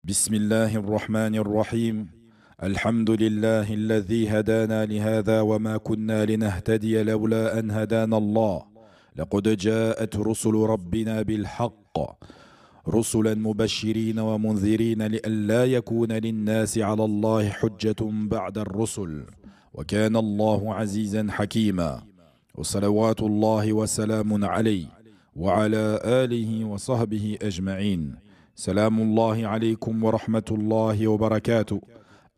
بسم الله الرحمن الرحيم الحمد لله الذي هدانا لهذا وما كنا لنهتدي لولا أن هدانا الله لقد جاءت رسل ربنا بالحق رسلا مبشرين ومنذرين لئلا يكون للناس على الله حجة بعد الرسل وكان الله عزيزا حكيما وصلوات الله وسلام عليه وعلى آله وصحبه أجمعين. Salam Allahi alaykum wa rahmatullahi wa barakatuh.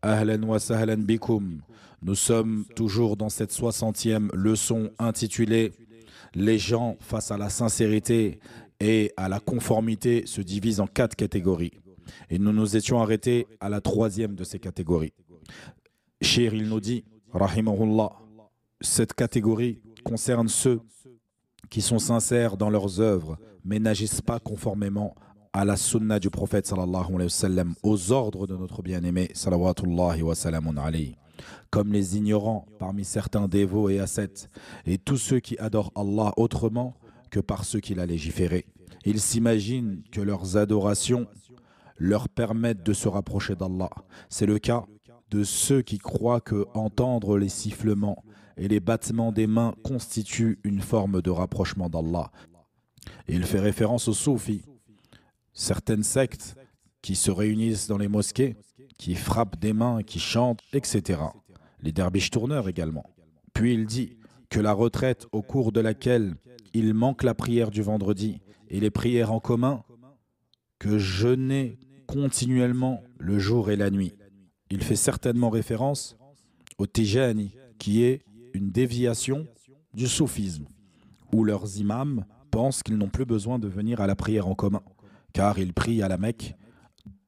Ahlan wa sahlan bikum. Nous sommes toujours dans cette 60e leçon intitulée Les gens face à la sincérité et à la conformité se divisent en 4 catégories. Et nous nous étions arrêtés à la 3e de ces catégories. Cheikh, il nous dit, rahimahullah, cette catégorie concerne ceux qui sont sincères dans leurs œuvres, mais n'agissent pas conformément à la sunna du prophète sallallahu alayhi wa sallam, aux ordres de notre bien-aimé salawatullahi wa salamun alayhi, comme les ignorants parmi certains dévots et ascètes, et tous ceux qui adorent Allah autrement que par ceux qu'il a légiféré. Ils s'imaginent que leurs adorations leur permettent de se rapprocher d'Allah. C'est le cas de ceux qui croient que entendre les sifflements et les battements des mains constituent une forme de rapprochement d'Allah. Il fait référence aux soufis, certaines sectes qui se réunissent dans les mosquées, qui frappent des mains, qui chantent, etc. Les derviches tourneurs également. Puis il dit que la retraite au cours de laquelle il manque la prière du vendredi et les prières en commun, que jeûner continuellement le jour et la nuit. Il fait certainement référence au Tijani, qui est une déviation du soufisme, où leurs imams pensent qu'ils n'ont plus besoin de venir à la prière en commun, car ils prient à la Mecque,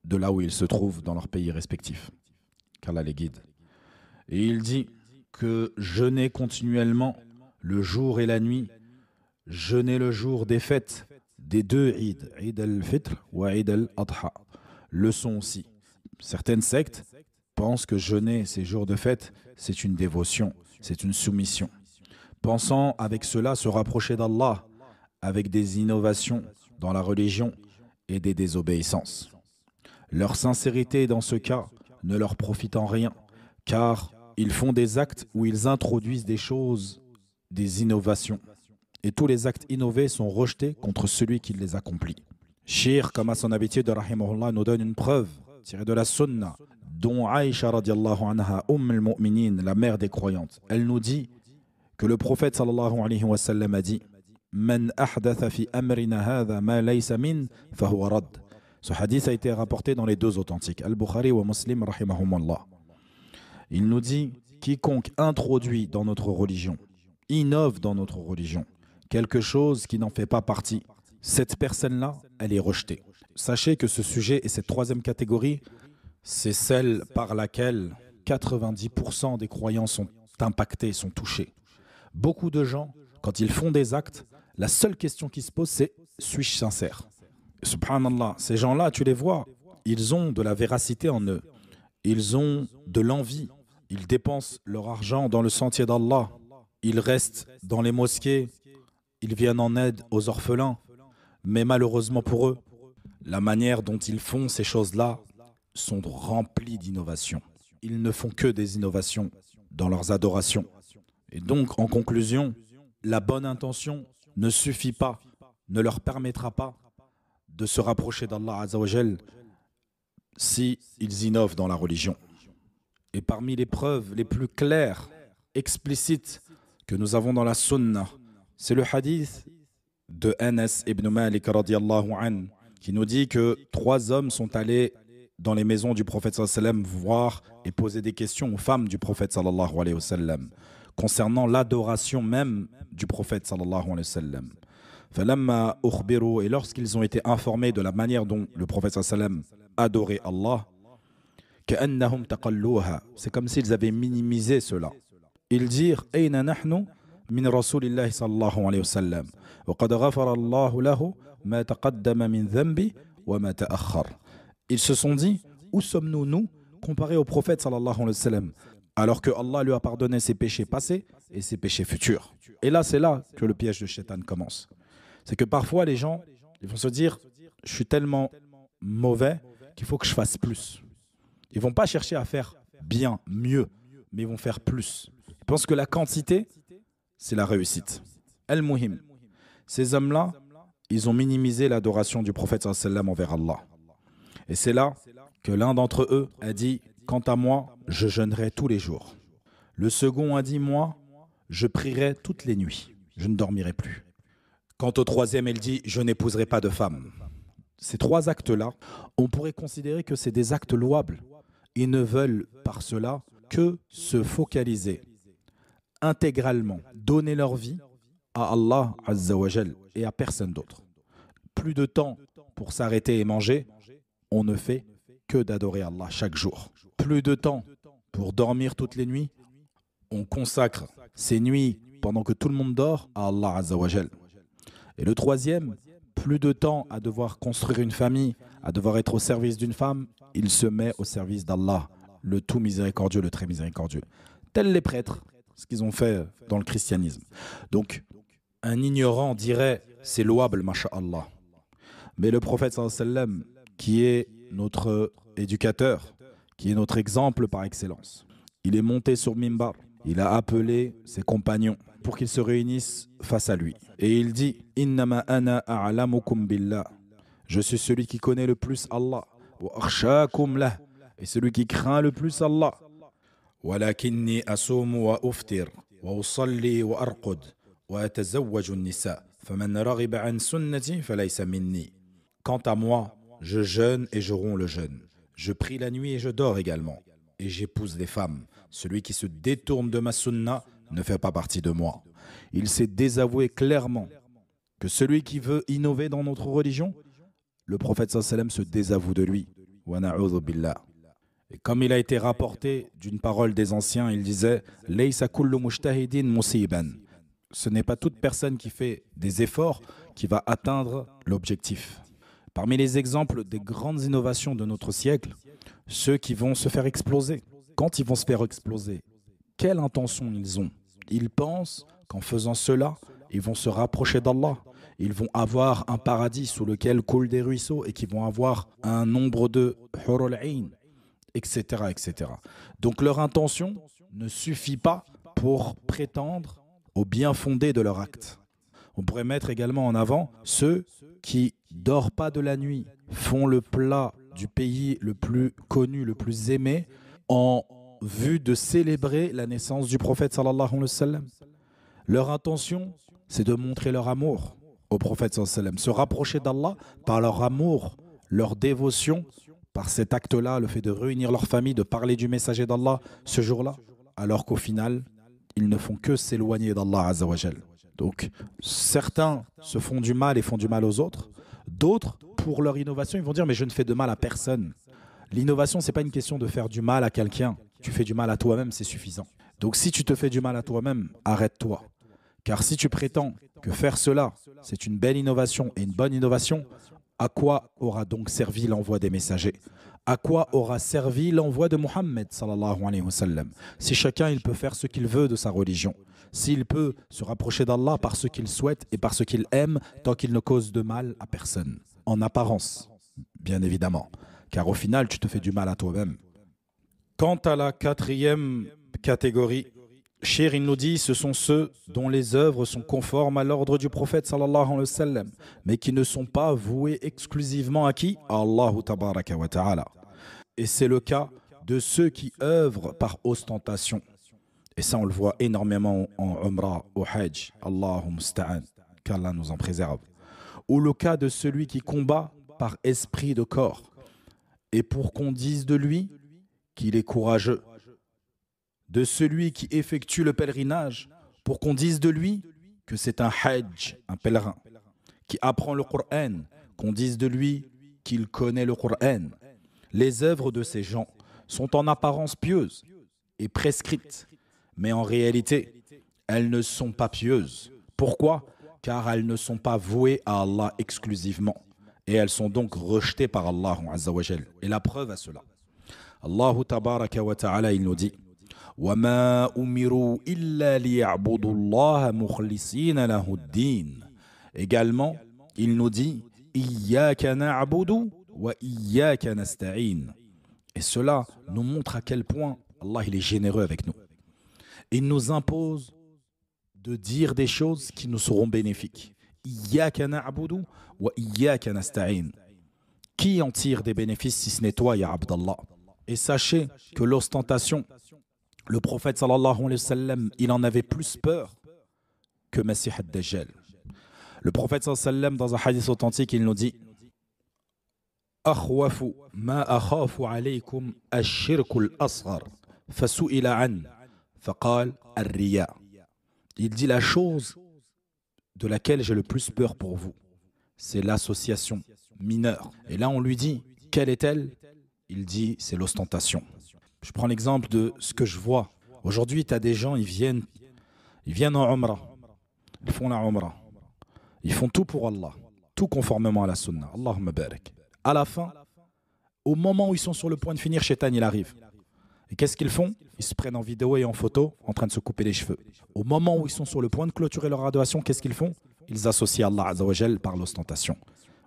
de là où ils se trouvent dans leur pays respectif, qu'Allah les guide. Et il dit que jeûner continuellement le jour et la nuit, jeûner le jour des fêtes, des 2 Eid, Eid al-Fitr ou Eid al-Adha, le sont aussi. Certaines sectes pensent que jeûner ces jours de fête, c'est une dévotion, c'est une soumission. Pensant avec cela se rapprocher d'Allah, avec des innovations dans la religion et des désobéissances. Leur sincérité dans ce cas ne leur profite en rien, car ils font des actes où ils introduisent des choses, des innovations. Et tous les actes innovés sont rejetés contre celui qui les accomplit. Shir, comme à son habitude, rahimahullah, nous donne une preuve tirée de la sunna, dont Aïcha radiallahu anha, al-Mu'minin, la mère des croyantes. Elle nous dit que le prophète sallallahu alayhi wa sallam a dit Man ahdatha fi amrina hadha ma laysa min fahuwa rad. Ce hadith a été rapporté dans les 2 authentiques, Al-Bukhari wa Muslim rahimahumallah. Il nous dit quiconque introduit dans notre religion, innove dans notre religion, quelque chose qui n'en fait pas partie, cette personne-là, elle est rejetée. Sachez que ce sujet et cette 3e catégorie, c'est celle par laquelle 90% des croyants sont impactés, sont touchés. Beaucoup de gens, quand ils font des actes, la seule question qui se pose, c'est « suis-je sincère ?» Subhanallah, ces gens-là, tu les vois, ils ont de la véracité en eux. Ils ont de l'envie. Ils dépensent leur argent dans le sentier d'Allah. Ils restent dans les mosquées. Ils viennent en aide aux orphelins. Mais malheureusement pour eux, la manière dont ils font ces choses-là sont remplies d'innovations. Ils ne font que des innovations dans leurs adorations. Et donc, en conclusion, la bonne intention ne suffit pas, ne leur permettra pas de se rapprocher d'Allah Azza wa Jal si ils innovent dans la religion. Et parmi les preuves les plus claires, explicites que nous avons dans la sunna, c'est le hadith de Anas ibn Malik radiyallahu an, qui nous dit que 3 hommes sont allés dans les maisons du prophète sallallahu alayhi wa sallam voir et poser des questions aux femmes du prophète sallallahu alayhi wa sallam concernant l'adoration même du prophète sallallahu alayhi wa sallam. Falamma ukhbiru, et lorsqu'ils ont été informés de la manière dont le prophète sallallahu alayhi wa sallam adorait Allah, ka'annahum taqalluha, c'est comme s'ils avaient minimisé cela. Ils dirent ayna nahnu min rasulillahi sallallahu alayhi wa sallam wa qad ghafara Allahu lahu ma taqaddama min dhanbi wa ma ta'akhkhar. Ils se sont dit, où sommes-nous, nous, comparés au prophète sallallahu alayhi wa sallam, alors que Allah lui a pardonné ses péchés passés et ses péchés futurs. Et là, c'est là que le piège de Shaitan commence. C'est que parfois, les gens ils vont se dire, je suis tellement mauvais qu'il faut que je fasse plus. Ils ne vont pas chercher à faire bien, mieux, mais ils vont faire plus. Ils pensent que la quantité, c'est la réussite. Al-Muhim, ces hommes-là, ils ont minimisé l'adoration du prophète sallallahu alayhi wa sallam envers Allah. Et c'est là que l'un d'entre eux a dit « Quant à moi, je jeûnerai tous les jours ». Le second a dit « Moi, je prierai toutes les nuits, je ne dormirai plus ». Quant au troisième, il dit « Je n'épouserai pas de femme ». Ces trois actes-là, on pourrait considérer que c'est des actes louables. Ils ne veulent par cela que se focaliser intégralement, donner leur vie à Allah Azza wa Jal et à personne d'autre. Plus de temps pour s'arrêter et manger, on ne fait que d'adorer Allah chaque jour. Plus de temps pour dormir toutes les nuits, on consacre ces nuits pendant que tout le monde dort à Allah Azza wa Jal. Et le troisième, plus de temps à devoir construire une famille, à devoir être au service d'une femme, il se met au service d'Allah, le tout miséricordieux, le très miséricordieux. Tels les prêtres, ce qu'ils ont fait dans le christianisme. Donc, un ignorant dirait, c'est louable, masha'Allah. Mais le prophète sallallahu alayhi wa sallam, qui est notre éducateur, qui est notre exemple par excellence, il est monté sur Mimbar, il a appelé ses compagnons pour qu'ils se réunissent face à lui. Et il dit « Innama ana a'lamukum billah » Je suis celui qui connaît le plus Allah. « Wa akhshakum lah » et celui qui craint le plus Allah. « Walakinni asumu wa uftir wa usalli wa arqud wa atazawwaju an-nisa faman raghiba an sunnati falaysa minni » Quant à moi, je jeûne et je romps le jeûne. Je prie la nuit et je dors également. Et j'épouse les femmes. Celui qui se détourne de ma sunna ne fait pas partie de moi. Il s'est désavoué clairement que celui qui veut innover dans notre religion, le prophète sallallahu alayhi wa sallam se désavoue de lui. Wa na'udhu billah. Et comme il a été rapporté d'une parole des anciens, il disait « Laysa kullu mujtahidin musiban » Ce n'est pas toute personne qui fait des efforts qui va atteindre l'objectif. Parmi les exemples des grandes innovations de notre siècle, ceux qui vont se faire exploser. Quand ils vont se faire exploser, quelle intention ils ont? Ils pensent qu'en faisant cela, ils vont se rapprocher d'Allah. Ils vont avoir un paradis sous lequel coulent des ruisseaux et qui vont avoir un nombre de hurul ayn, etc., etc. Donc leur intention ne suffit pas pour prétendre au bien fondé de leur acte. On pourrait mettre également en avant ceux qui dorment pas de la nuit, font le plat du pays le plus connu, le plus aimé, en vue de célébrer la naissance du prophète sallallahu alayhi wa sallam. Leur intention, c'est de montrer leur amour au prophète sallallahu alayhi wa sallam, se rapprocher d'Allah par leur amour, leur dévotion, par cet acte-là, le fait de réunir leur famille, de parler du messager d'Allah ce jour-là, alors qu'au final, ils ne font que s'éloigner d'Allah Azza wa Jal. Donc, certains se font du mal et font du mal aux autres. D'autres, pour leur innovation, ils vont dire « mais je ne fais de mal à personne ». L'innovation, ce n'est pas une question de faire du mal à quelqu'un. Tu fais du mal à toi-même, c'est suffisant. Donc, si tu te fais du mal à toi-même, arrête-toi. Car si tu prétends que faire cela, c'est une belle innovation et une bonne innovation, à quoi aura donc servi l'envoi des messagers? À quoi aura servi l'envoi de Muhammad sallallahu alayhi wa sallam? Si chacun il peut faire ce qu'il veut de sa religion, s'il peut se rapprocher d'Allah par ce qu'il souhaite et par ce qu'il aime, tant qu'il ne cause de mal à personne. En apparence, bien évidemment, car au final, tu te fais du mal à toi-même. Quant à la quatrième catégorie, Shir, il nous dit, ce sont ceux dont les œuvres sont conformes à l'ordre du prophète sallallahu alayhi wa sallam, mais qui ne sont pas voués exclusivement à qui? À Allah tabaraka wa ta'ala. Et c'est le cas de ceux qui œuvrent par ostentation. Et ça, on le voit énormément en Umrah, au Hajj. Allahumma musta'an, qu'Allah nous en préserve. Ou le cas de celui qui combat par esprit de corps. Et pour qu'on dise de lui qu'il est courageux. De celui qui effectue le pèlerinage, pour qu'on dise de lui que c'est un hajj, un pèlerin, qui apprend le Coran, qu'on dise de lui qu'il connaît le Coran. Les œuvres de ces gens sont en apparence pieuses et prescrites, mais en réalité, elles ne sont pas pieuses. Pourquoi? Car elles ne sont pas vouées à Allah exclusivement, et elles sont donc rejetées par Allah Azza wa Jal. Et la preuve à cela, Allahu tabaraka wa ta'ala, il nous dit وَمَا أُمِرُوا إِلَّا لِيَعْبُدُوا اللَّهَ مُخْلِصِينَ لَهُ الدِّينَ. Également, il nous dit إِيَّاكَ نَعْبُدُ wa iyyaka nasta'in. Et cela nous montre à quel point Allah il est généreux avec nous. Il nous impose de dire des choses qui nous seront bénéfiques. Iyyaka na'budu wa iyyaka nasta'in. Qui en tire des bénéfices si ce n'est toi, ya Abdallah? Et sachez que l'ostentation, le prophète sallallahu alayhi wa sallam, il en avait plus peur que Masih ad-Dajjal. Le prophète sallallahu alayhi wa sallam, dans un hadith authentique, il nous dit Akhwafu ma akhafu alaykum ash-shirku al-asghar fasu'ila an faqal ar-riya. Il dit la chose de laquelle j'ai le plus peur pour vous, c'est l'association mineure. Et là on lui dit quelle est-elle? Il dit c'est l'ostentation. Je prends l'exemple de ce que je vois. Aujourd'hui, tu as des gens, ils viennent en Umrah. Ils font la Umrah. Ils font tout pour Allah. Tout conformément à la Sunna. Allahumma barak. À la fin, au moment où ils sont sur le point de finir, Shaitan, il arrive. Et qu'est-ce qu'ils font? Ils se prennent en vidéo et en photo en train de se couper les cheveux. Au moment où ils sont sur le point de clôturer leur adoration, qu'est-ce qu'ils font? Ils associent Allah Azza wa Jal par l'ostentation.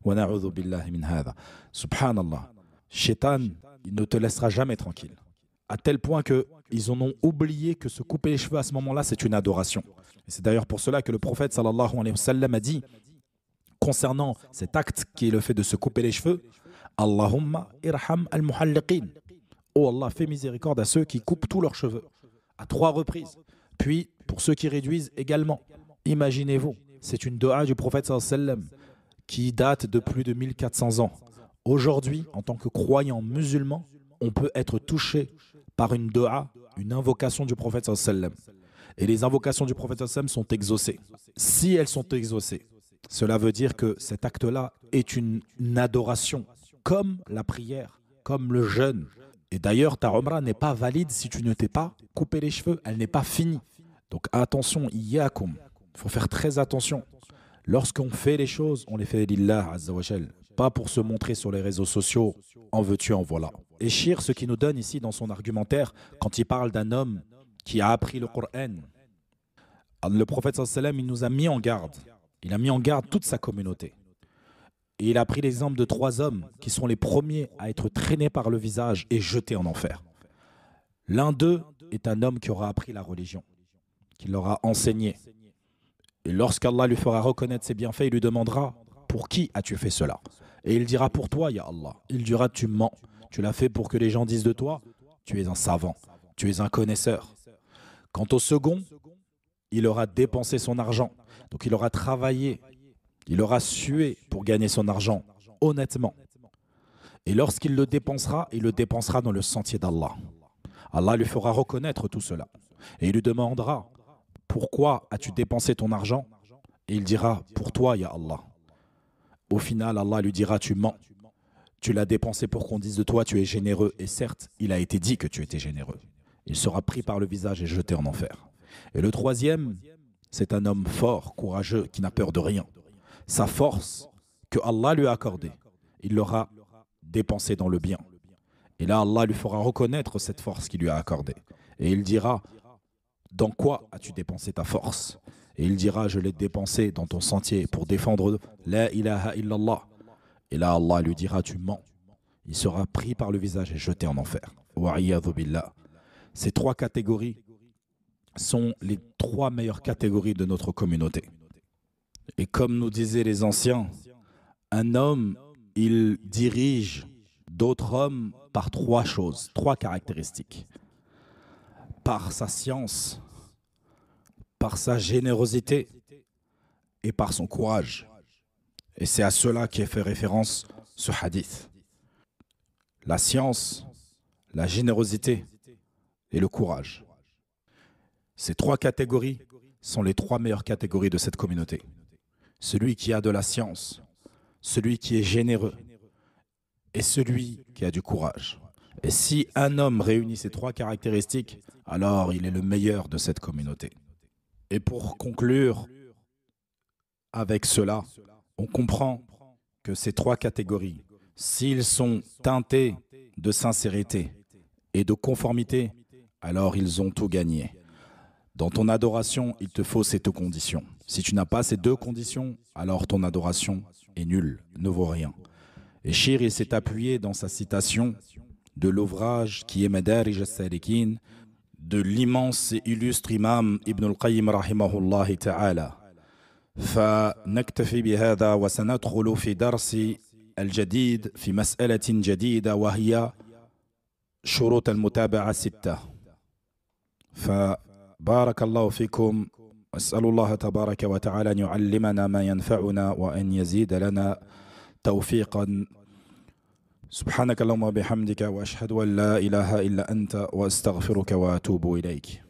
Wa na'udhu billahi min hadha. Subhanallah. Shaitan, il ne te laissera jamais tranquille. À tel point qu'ils en ont oublié que se couper les cheveux à ce moment-là, c'est une adoration. Et c'est d'ailleurs pour cela que le prophète sallallahu alayhi wa sallam a dit, concernant cet acte qui est le fait de se couper les cheveux, Allahumma irham al-muhalliqin. Oh Allah, fais miséricorde à ceux qui coupent tous leurs cheveux, à 3 reprises. Puis, pour ceux qui réduisent également, imaginez-vous, c'est une doha du prophète sallallahu alayhi wa sallam qui date de plus de 1400 ans. Aujourd'hui, en tant que croyant musulman, on peut être touché par une doha, une invocation du prophète sallallahu alayhi wa sallam. Et les invocations du prophète sallallahu alayhi wa sallam sont exaucées. Si elles sont exaucées, cela veut dire que cet acte-là est une adoration, comme la prière, comme le jeûne. Et d'ailleurs, ta umrah n'est pas valide si tu ne t'es pas coupé les cheveux, elle n'est pas finie. Donc attention, iyyakum, il faut faire très attention. Lorsqu'on fait les choses, on les fait lillah azza wa jal, pas pour se montrer sur les réseaux sociaux, en veux-tu, en voilà. Et Shir, ce qui nous donne ici dans son argumentaire, quand il parle d'un homme qui a appris le Coran, le prophète sallallahu alayhi wa sallam, il nous a mis en garde. Il a mis en garde toute sa communauté. Et il a pris l'exemple de 3 hommes qui sont les premiers à être traînés par le visage et jetés en enfer. L'un d'eux est un homme qui aura appris la religion, qui l'aura enseigné. Et lorsqu'Allah lui fera reconnaître ses bienfaits, il lui demandera « Pour qui as-tu fait cela ?» Et il dira « Pour toi, ya Allah ». Il dira « Tu mens. Tu l'as fait pour que les gens disent de toi « Tu es un savant. Tu es un connaisseur. » Quant au second, il aura dépensé son argent. Donc il aura travaillé, il aura sué pour gagner son argent, honnêtement. Et lorsqu'il le dépensera, il le dépensera dans le sentier d'Allah. Allah lui fera reconnaître tout cela. Et il lui demandera, pourquoi as-tu dépensé ton argent? Et il dira, pour toi, ya Allah. Au final, Allah lui dira, tu mens. Tu l'as dépensé pour qu'on dise de toi, tu es généreux. Et certes, il a été dit que tu étais généreux. Il sera pris par le visage et jeté en enfer. Et le troisième, c'est un homme fort, courageux, qui n'a peur de rien. Sa force que Allah lui a accordée, il l'aura dépensée dans le bien. Et là, Allah lui fera reconnaître cette force qu'il lui a accordée. Et il dira, dans quoi as-tu dépensé ta force? Et il dira, je l'ai dépensée dans ton sentier pour défendre la ilaha illallah. Et là, Allah lui dira, tu mens. Il sera pris par le visage et jeté en enfer. Wa'iyadhu billah. Ces 3 catégories sont les 3 meilleures catégories de notre communauté. Et comme nous disaient les anciens, un homme, il dirige d'autres hommes par 3 choses, 3 caractéristiques. Par sa science, par sa générosité et par son courage. Et c'est à cela qu'est fait référence ce hadith. La science, la générosité et le courage. Ces 3 catégories sont les 3 meilleures catégories de cette communauté. Celui qui a de la science, celui qui est généreux et celui qui a du courage. Et si un homme réunit ces 3 caractéristiques, alors il est le meilleur de cette communauté. Et pour conclure avec cela, on comprend que ces 3 catégories, s'ils sont teintés de sincérité et de conformité, alors ils ont tout gagné. Dans ton adoration, il te faut ces 2 conditions. Si tu n'as pas ces 2 conditions, alors ton adoration est nulle, ne vaut rien. Et Cheikh, il s'est appuyé dans sa citation de l'ouvrage qui est Madarij al-Salikin de l'immense et illustre imam Ibn al-Qayyim rahimahullah ta'ala. فنكتفي بهذا وسندخل في درس الجديد في مسألة جديدة وهي شروط المتابعة 6. فبارك الله فيكم، أسأل الله تبارك وتعالى أن يعلمنا ما ينفعنا وأن يزيد لنا توفيقا. سبحانك اللهم وبحمدك وأشهد أن لا إله إلا أنت وأستغفرك وأتوب إليك.